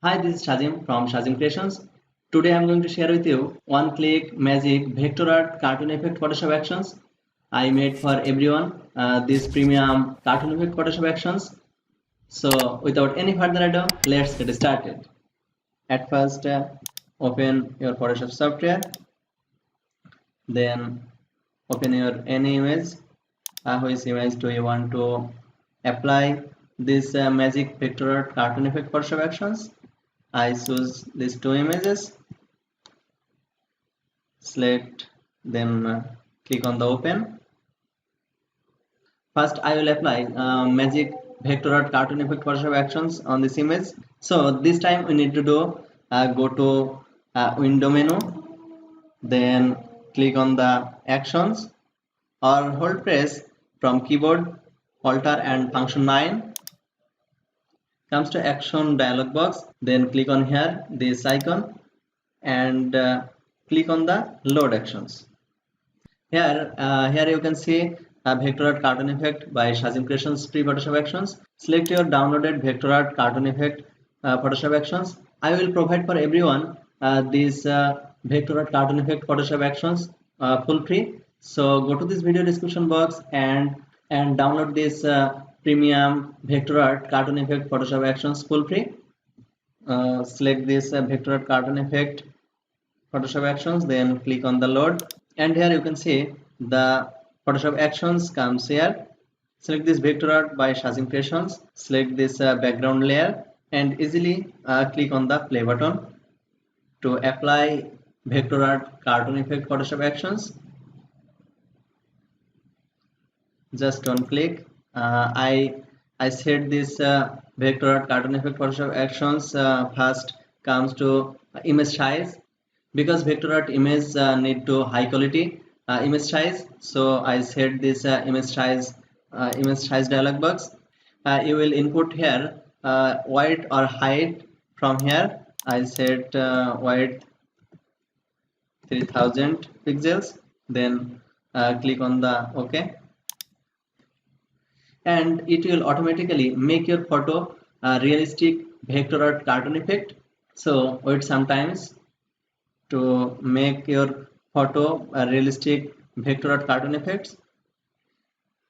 Hi, this is Shazim from Shazim Creations. Today I'm going to share with you one-click magic vector art cartoon effect Photoshop actions. I made for everyone these premium cartoon effect Photoshop actions. So without any further ado, let's get started. At first, open your Photoshop software, then open your any image. Which image do you want to apply this magic vector art cartoon effect Photoshop actions? I choose these two images, select, then click on the open. First, I will apply magic vector art cartoon effect Photoshop actions on this image. So this time we need to do go to window menu, then click on the actions or hold press from keyboard Alt and function 9. Comes to action dialog box, then click on here this icon and click on the load actions. Here you can see a vector art cartoon effect by Shazim Creations free Photoshop actions. Select your downloaded vector art cartoon effect Photoshop actions. I will provide for everyone these vector art cartoon effect Photoshop actions full free. So go to this video description box and download this premium vector art cartoon effect Photoshop actions full free. Select this vector art cartoon effect Photoshop actions, then click on the load, and here you can see the Photoshop actions comes here. Select this vector art by Shazim Creations, select this background layer and easily click on the play button to apply vector art cartoon effect Photoshop actions. Just one click. I set this vector art cartoon effect Photoshop actions first comes to image size, because vector art image need to high quality image size. So I set this image size dialog box. You will input here width or height. From here I set width 3000 pixels, then click on the OK, and it will automatically make your photo realistic vector art cartoon effect. So wait sometimes to make your photo realistic vector art cartoon effects.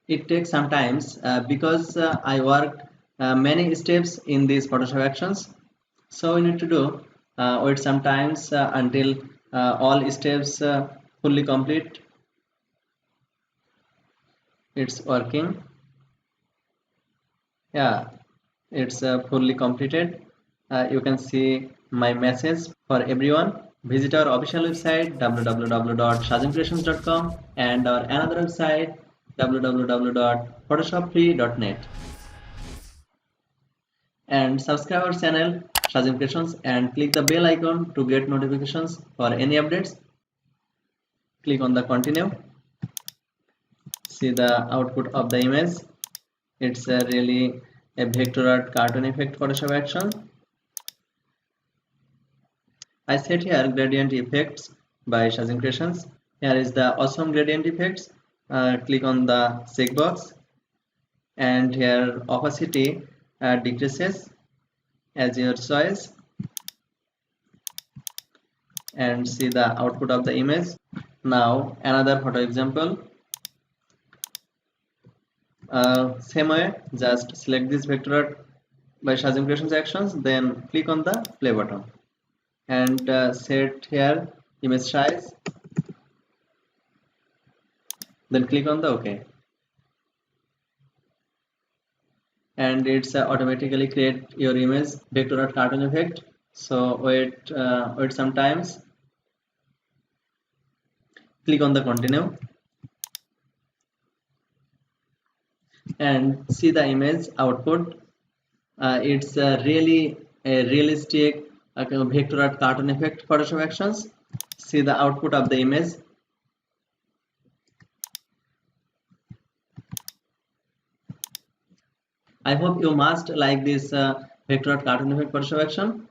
It takes some times because I worked many steps in these Photoshop actions. So we need to do wait sometimes until all steps fully complete. It's working. Yeah, it's fully completed. You can see my message for everyone. Visit our official website www.shazimcreations.com and our another website www.photoshopfree.net, and subscribe our channel Shazim Creations and click the bell icon to get notifications for any updates. Click on the continue. See the output of the image. It's really a vector art cartoon effect Photoshop action. I set here gradient effects by Shazim Creations. Here is the awesome gradient effects. Click on the checkbox, and here opacity decreases as your choice, and see the output of the image. Now another photo example. Same way, just select this vector art by Shazim Creations actions, then click on the play button and set here image size, then click on the OK, and it's automatically create your image vector art cartoon effect. So wait sometimes, click on the continue and see the image output. It's really a realistic vector art cartoon effect Photoshop actions. See the output of the image. I hope you must like this vector art cartoon effect Photoshop action.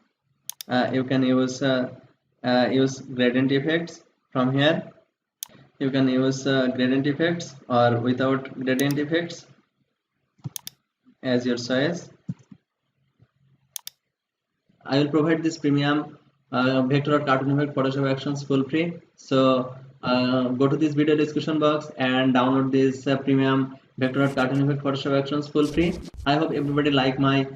You can use gradient effects from here. You can use gradient effects or without gradient effects as your choice. I will provide this premium vector or cartoon effect Photoshop actions full free. So go to this video description box and download this premium vector or cartoon effect Photoshop actions full free. I hope everybody like my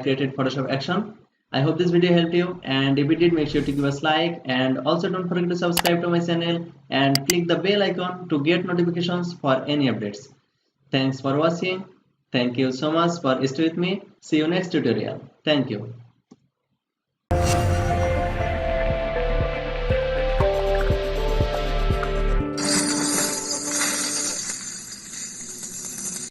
created Photoshop action. I hope this video helped you, and if it did, make sure to give us like, and also don't forget to subscribe to my channel and click the bell icon to get notifications for any updates. Thanks for watching. Thank you so much for staying with me. See you next tutorial. Thank you.